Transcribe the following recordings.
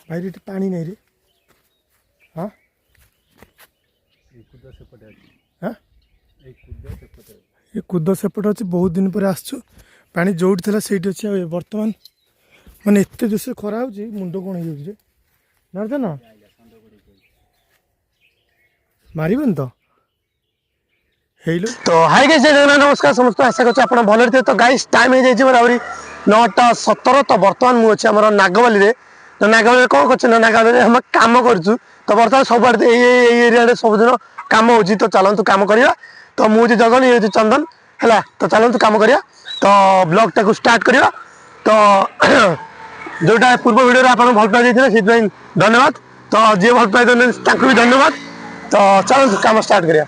भाई रे पानी नहीं रे हाँ हाँ ये कूद सेपट अच्छे बहुत दिन पर आसचु पानी जोड़ी थी से अच्छे बर्तमान माने एत जोर से खरा हो मुंड कौन हो जान मारबन तो हाय गाइस जय जगन्नाथ नमस्कार समस्त आशा करछु आपण भले थे तो गाइस टाइम हो जाइए मोर 9:17 तो बर्तमान मुझे आम नागवाली रे तो नागवाली कौन कर नागवाली हम कम करूँ तो बर्तमान सब एरिया सब दिन कम हो तो चलतु कम करवा तो मुझे जगन ये चंदन है तो चलतु कम करवा तो ब्लॉग टाक स्टार्ट करवा तो जोटा पूर्व वीडियो आप भल पाई धन्यवाद तो जी भल पाई भी धन्यवाद तो चलतु कम स्टार्ट करवा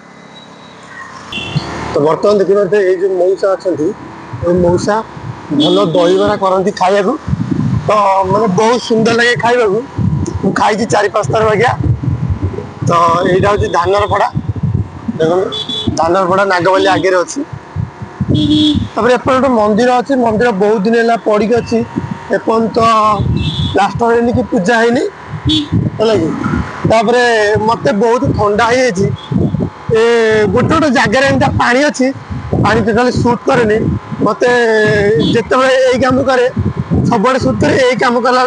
तो बर्तमान देखी पारे ये जो मऊसा अच्छा मऊसा भल दहीबरा करती खाया तो मैंने बहुत सुंदर लगे खाया खाई 4-5 थर बागिया तो यहाँ हूँ धानर पड़ा देख धानर पड़ा नागवाली आगे अच्छी एपटे मंदिर अच्छी मंदिर बहुत दिन है पड़ी अच्छी एपन तो प्लास्टर है कि पूजा है मत बहुत ठंडा हो गोटे गोटे जगार एमती पानी अच्छी पानी टोटाली सुट करे मत जिते यही कम करे सब सुट करे यही कम कला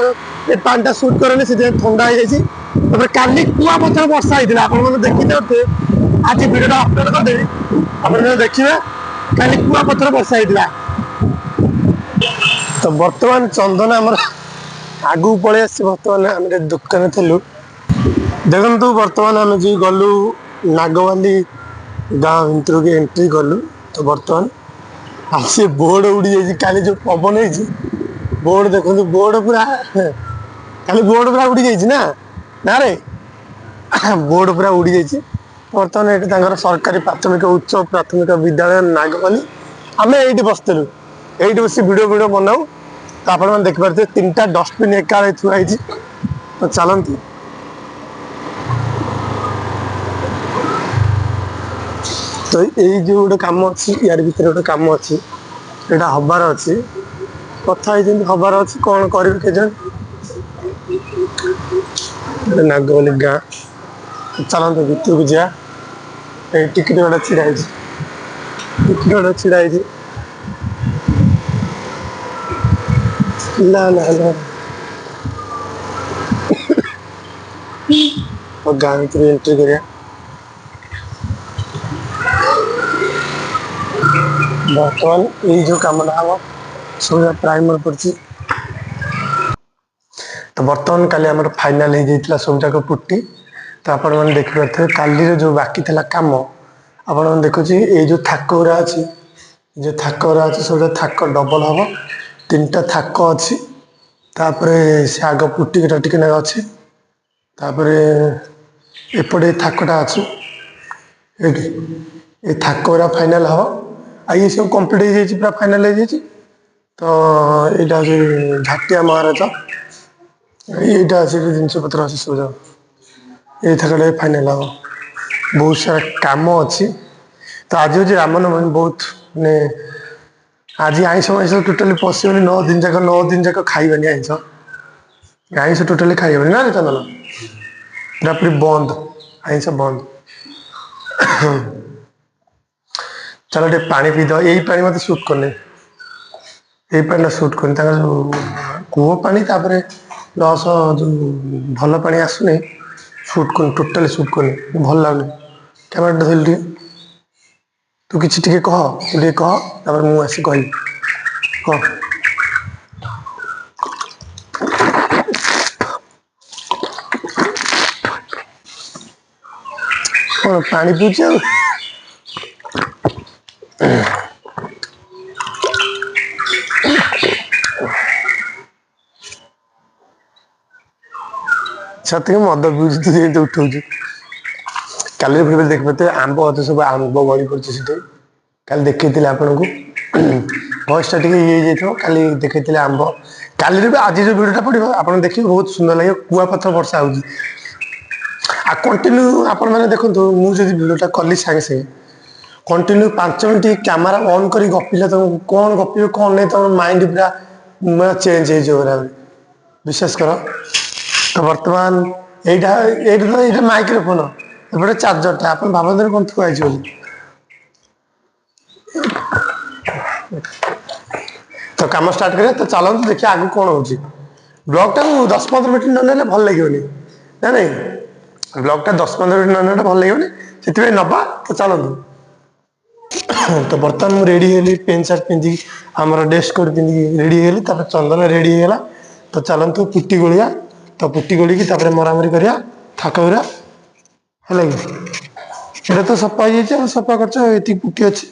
पानी सुट करे से ठंडा हो जाए काली कुआ पथर वर्षा होता है आप देखते आज भिडियो अपलोड करदेवी आप देखिए काली कुआ पथर वर्षा होता तो बर्तमान चंदन आमर आगू पलि आस बर्तमान आम दुकान थलु देखु बर्तमान आम जो गलु नागवाली गाँव भितर के एंट्री कलु तो बर्तमान आज बोर्ड उड़ी जाइए काली जो पवन हो बोर्ड देखो बोर्ड पूरा खाली बोर्ड पूरा उड़ी जाइए ना ना रे बोर्ड पूरा उड़ी जाइए बर्तमान ये सरकारी प्राथमिक उच्च प्राथमिक विद्यालय नागवाली आम ये बसलु ये बस वीडियो बनाऊ तो आप देखिए 3टा डस्टबिन एका थुआई तो चलती तो यही जो गोटे कम अच्छी यार भर गोटे कम अच्छी यहाँ हबार अच्छी कथा हबार अच्छी कौन करें के नागवाली गाँ चलते भितर को जा टिकट गोटे छिड़ा टिकट गोटे छिड़ा ना ना ना गाँ भर एंट्री करिया बर्तमान ये जो कम हम सब प्राइमर पड़ी तो बर्तमान काली आम फाइनाल हो जाता सब जाक पुट्टी तो आप देखिपे काली जो बाकी था कम आप देखुची ये जो थाक गुरा अच्छी जो थाक गुरा अच्छी सब थाक डबल हम 3टा थाक अच्छी से आग पुट्टी टे अच्छी एपटे थाकटा अच्छी ये थाक गुरा फाइनाल हम ये सब कम्प्लीट हो जाए पूरा फाइनाल हो जाए तो यहाँ हूँ झाटिया महाराज यहाँ जिनस पत्र अच्छे सब जाओ ये थकटा फाइनाल हम बहुत सारा कम अच्छी तो आज हूँ रामनवमी बहुत मानने आज आईष माइष टोटाली पशुनि 9 दिन जाक 9 दिन जाक खाइबानी आईष आईष टोटाली खाइबानी ना चंदन पूरा पूरी बंद आईष बंद चलो टे पानी पीद यही पानी मत सुट करने यही पानी सुट करनी जो कूह पानी प्लस जो भल पानी आसुनी सुट कर टोटाली सुट करनी भल लगुनि कैमेरा धरल तू कि कह तू कह मुझे कहली कह कौन पानी पीछे छाती मद पीऊँ तू उठाऊ काली फिर देख पाते आंब अच्छे सब आंब गड़ी पड़े काली देखी आपन को भयसटा टे काली देखी आंब काली आज जो वीडियोटा पड़ो आप देखिए बहुत सुंदर लगे कुआ पथर वर्षा हो कंटिन्यू आपण मैंने देखो मुझे वीडियोटा कली सागे सागे कंटिन्यू 5 मिनट कैमेरा ऑन कर गपिले तुम कौन गप कौन नहीं तुम माइंड पूरा चेंज हो विश्वास कर ତ ବର୍ତ୍ତମାନ ଏଇଟା ମାଇକ୍ରୋଫୋନ ଏପଟେ ଚାର୍ଜରଟା ଆପଣ ଭାବନ୍ତୁ କ'ଣ ଥୁଆ ହେଇଛି ବୋଲି। ତ କାମ ଷ୍ଟାର୍ଟ କରିବା। ତ ଚାଲନ୍ତୁ ଦେଖିବା ଆଗକୁ କ'ଣ ହେଉଛି। ବ୍ଲଗ୍ଟାକୁ 10-15 ମିନିଟ୍ ନ ନେଲେ ଭଲ ଲାଗିବନି ନା ନାଇଁ। ବ୍ଲଗ୍ଟା 10-15 ମିନିଟ୍ ନ ନେଲେ ଭଲ ଲାଗିବନି, ସେଥିପାଇଁ ନେବା। ତ ଚାଲନ୍ତୁ। ତ ବର୍ତ୍ତମାନ ମୁଁ ରେଡ଼ି ହେଲି, ପେଣ୍ଟ ସାର୍ଟ ପିନ୍ଧିକି ଆମର ଡ୍ରେସ୍ କୋଟ୍ ପିନ୍ଧିକି ରେଡ଼ି ହେଇଗଲି। ତାପରେ ଚନ୍ଦନ ରେଡ଼ି ହେଇଗଲା। ତ ଚାଲନ୍ତୁ ପୁଟି ଗୋଳିଆ। ତ ପୁଟି ଗୋଳିକି ତାପରେ ମରାମରି କରିବା ଥାକ ଗୁରା, ହେଲା କି। ଏଇଟା ତ ସଫା ହେଇଯାଇଛି, ଆଉ ସଫା କରିଛ, ଏତିକି ପୁଟି ଅଛି,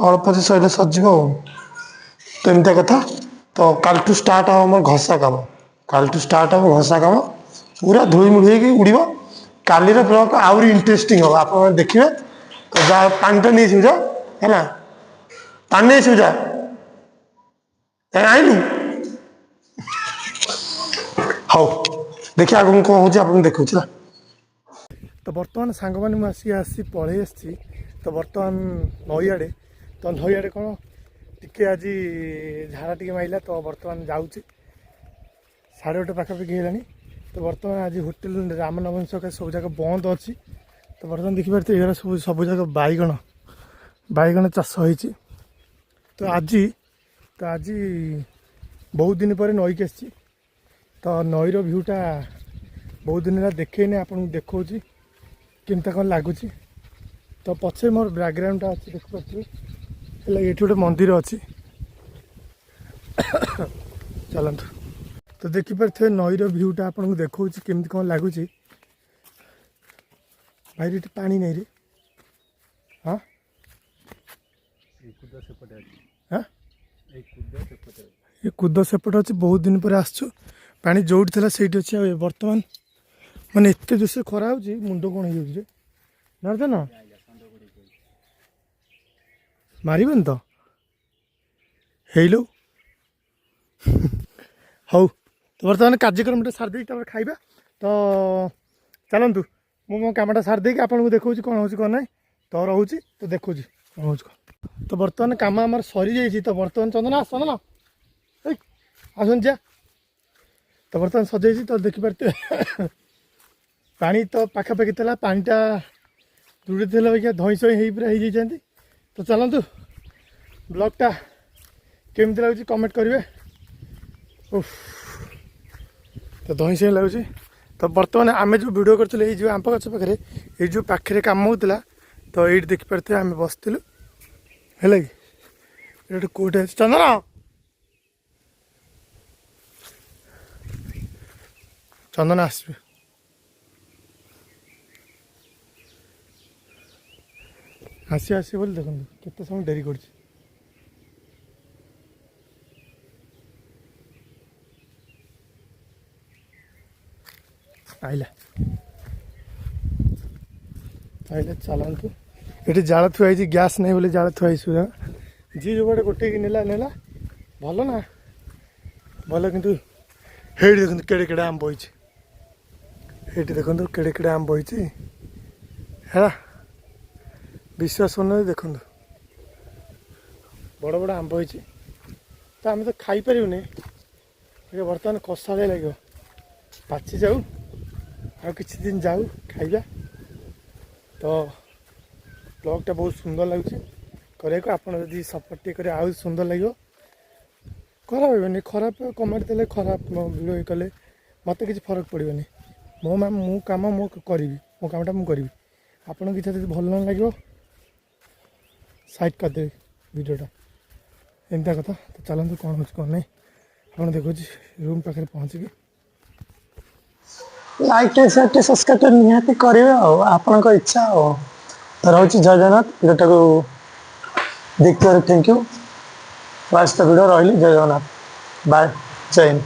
ଅଳ୍ପ ଯେ ସରିଲେ ସରିଯିବ ଆଉ। ତ ଏମିତିଆ କଥା। ତ କାଲିଠୁ ଷ୍ଟାର୍ଟ ହେବ ଆମର ଘଷା କାମ। କାଲିଠୁ ଷ୍ଟାର୍ଟ ହେବ ଘଷା କାମ, ପୁରା ଧୂଳି ମୁଳି ହେଇକି ଉଡ଼ିବ। କାଲିର ବ୍ଲଗ୍ ଆହୁରି ଇଣ୍ଟରେଷ୍ଟିଂ ହେବ, ଆପଣମାନେ ଦେଖିବେ। ତ ଯାହା ପାଣିଟା ନେଇଯିବୁ ଯା, ହେଲା, ପାଣି ନେଇଯିବୁ ଯା, ଆଇଲୁ। ହଉ ଦେଖିବା ଆଗକୁ କ'ଣ ହେଉଛି, ଆପଣଙ୍କୁ ଦେଖାଉଛି ହେଲା। ତ ବର୍ତ୍ତମାନ ସାଙ୍ଗମାନେ ମୁଁ ଆସି ପଳେଇ ଆସିଛି। ତ ବର୍ତ୍ତମାନ ନଈଆଡ଼େ। ତ ନଈଆଡ଼େ କ'ଣ ଟିକେ ଆଜି ଝାଡ଼ା ଟିକେ ମାରିଲା। ତ ବର୍ତ୍ତମାନ ଯାଉଛି, 1:30 ପାଖାପାଖି ହେଲାଣି। ତ ବର୍ତ୍ତମାନ ଆଜି ହୋଟେଲ ରାମନବମୀ ସକାଶେ ସବୁ ଯାକ ବନ୍ଦ ଅଛି। ତ ବର୍ତ୍ତମାନ ଦେଖିପାରୁଥିବେ ଏଗୁଡ଼ା ସବୁ ଯାକ ବାଇଗଣ ଚାଷ ହେଇଛି। ତ ଆଜି ବହୁତ ଦିନ ପରେ ନଈକି ଆସିଛି। ତ ନଈର ଭିଉଟା ବହୁତ ଦିନ ହେଲା ଦେଖେଇନି, ଆପଣଙ୍କୁ ଦେଖାଉଛି କେମିତି କ'ଣ ଲାଗୁଛି। ତ ପଛରେ ମୋର ବ୍ୟାକଗ୍ରାଉଣ୍ଡଟା ଅଛି, ଦେଖିପାରୁଥିବେ, ହେଲା। ଏଠି ଗୋଟେ ମନ୍ଦିର ଅଛି, ଚାଲନ୍ତୁ। ତ ଦେଖିପାରୁଥିବେ ନଈର ଭିଉଟା ଆପଣଙ୍କୁ ଦେଖାଉଛି କେମିତି କ'ଣ ଲାଗୁଛି। ଭାଇ ଏଠି ପାଣି ନାହିଁ ରେ। ହଁ, ଏ କୁଦ ସେପଟେ ଅଛି। ବହୁତ ଦିନ ପରେ ଆସିଛୁ, ପାଣି ଯେଉଁଠି ଥିଲା ସେଇଠି ଅଛି। ଆଉ ବର୍ତ୍ତମାନ ମାନେ ଏତେ ଜୋରସେ ଖରା ହେଉଛି, ମୁଣ୍ଡ କ'ଣ ହେଇଯାଉଛି ରେ। ଜାଣିଛ ନା, ମାରିବନି ତ ହେଇଲୋ। ହଉ, ତ ବର୍ତ୍ତମାନ କାର୍ଯ୍ୟକ୍ରମଟା ସାରିଦେଇକି ତାପରେ ଖାଇବା। ତ ଚାଲନ୍ତୁ, ମୁଁ ମୋ କାମଟା ସାରିଦେଇକି ଆପଣଙ୍କୁ ଦେଖାଉଛି କ'ଣ ହେଉଛି କ'ଣ ନାହିଁ। ତ ରହୁଛି, ତ ଦେଖାଉଛି କ'ଣ ହେଉଛି କ'ଣ। ତ ବର୍ତ୍ତମାନ କାମ ଆମର ସରିଯାଇଛି। ତ ବର୍ତ୍ତମାନ ଚନ୍ଦନ ଆସନ୍ତୁ ଯା। ତ ବର୍ତ୍ତମାନ ସଜେଇଛି। ତ ଦେଖିପାରୁଥିବେ ପାଣି ତ ପାଖାପାଖି ଥିଲା, ପାଣିଟା ଦୂରରେ ଥିଲା ଅବିକା ଧଇଁ ସଇଁ ପୁରା ହେଇଯାଇଛନ୍ତି। ତ ଚାଲନ୍ତୁ, ବ୍ଲଗ୍ଟା କେମିତି ଲାଗୁଛି କମେଣ୍ଟ କରିବେ। ତ ଧଇଁ ସଇଁ ଲାଗୁଛି। ତ ବର୍ତ୍ତମାନ ଆମେ ଯେଉଁ ଭିଡ଼ିଓ କରିଥିଲୁ ଏଇ ଯେଉଁ ଆମ୍ବ ଗଛ ପାଖରେ, ଏଇ ଯେଉଁ ପାଖରେ କାମ ହେଉଥିଲା। ତ ଏଇଠି ଦେଖିପାରୁଥିବେ ଆମେ ବସିଥିଲୁ, ହେଲା କି। ଏଠି କେଉଁଠି ଅଛି ଚନ୍ଦନ, ଚନ୍ଦନ ଆସିବେ। ଆସିବେ ବୋଲି ଦେଖନ୍ତୁ କେତେ ସମୟ ଡେରି କରୁଛି। ଆଇଲା, ଚାଲନ୍ତୁ। ଏଠି ଜାଳ ଥୁଆ ହେଇଛି, ଗ୍ୟାସ୍ ନାହିଁ ବୋଲି ଜାଳ ଥୁଆ ହେଇଛି। ଯିଏ ଯେଉଁ ବାଟେ ଗୋଟେଇକି ନେଲା ଭଲ ନା ଭଲ। କିନ୍ତୁ ହେଇଠି ଦେଖନ୍ତୁ କେଡ଼େ ଆମ୍ବ ହେଇଛି। ଏଇଠି ଦେଖନ୍ତୁ କେଡ଼େ ଆମ୍ବ ହେଇଛି, ହେଲା। ବିଶ୍ୱାସ କରୁନାହାନ୍ତି, ଦେଖନ୍ତୁ ବଡ଼ ବଡ଼ ଆମ୍ବ ହେଇଛି। ତ ଆମେ ତ ଖାଇପାରିବୁନି, ବର୍ତ୍ତମାନ କଷାଳିଆ ଲାଗିବ। ପାଚି ଯାଉ, ଆଉ କିଛି ଦିନ ଯାଉ, ଖାଇବା। ତ ବ୍ଲଗ୍ଟା ବହୁତ ସୁନ୍ଦର ଲାଗୁଛି କରିବାକୁ। ଆପଣ ଯଦି ସପୋର୍ଟ ଟିକେ କରିବେ ଆହୁରି ସୁନ୍ଦର ଲାଗିବ। ଖରାପ ହେବନି, ଖରାପ କମେଣ୍ଟ ଦେଲେ, ଖରାପ ଭିଡ଼ିଓ କଲେ ମୋତେ କିଛି ଫରକ ପଡ଼ିବନି। ମୁଁ କାମ ମୁଁ କରିବି, ମୋ କାମଟା ମୁଁ କରିବି। ଆପଣଙ୍କୁ କିଛି ଯଦି ଭଲ ନ ଲାଗିବ ସାଇଡ଼୍ କରିଦେବେ ଭିଡ଼ିଓଟା, ଏମିତିଆ କଥା। ତ ଚାଲନ୍ତୁ, କ'ଣ ହେଉଛି କ'ଣ ନାହିଁ ଆପଣ ଦେଖୁଛି। ରୁମ୍ ପାଖରେ ପହଞ୍ଚିକି ଲାଇକ୍ ସେୟାର ସବସ୍କ୍ରାଇବ୍ ନିହାତି କରିବେ, ଆଉ ଆପଣଙ୍କ ଇଚ୍ଛା। ଆଉ ତ ରହୁଛି, ଜୟ ଜଗନ୍ନାଥ। ଭିଡ଼ିଓଟାକୁ ଦେଖିଥିବାରୁ ଥ୍ୟାଙ୍କ ୟୁ। ବାସ୍ ତ ଭିଡ଼ିଓ ରହିଲି, ଜୟ ଜଗନ୍ନାଥ, ବାଏ, ଜୟ ହିନ୍ଦ।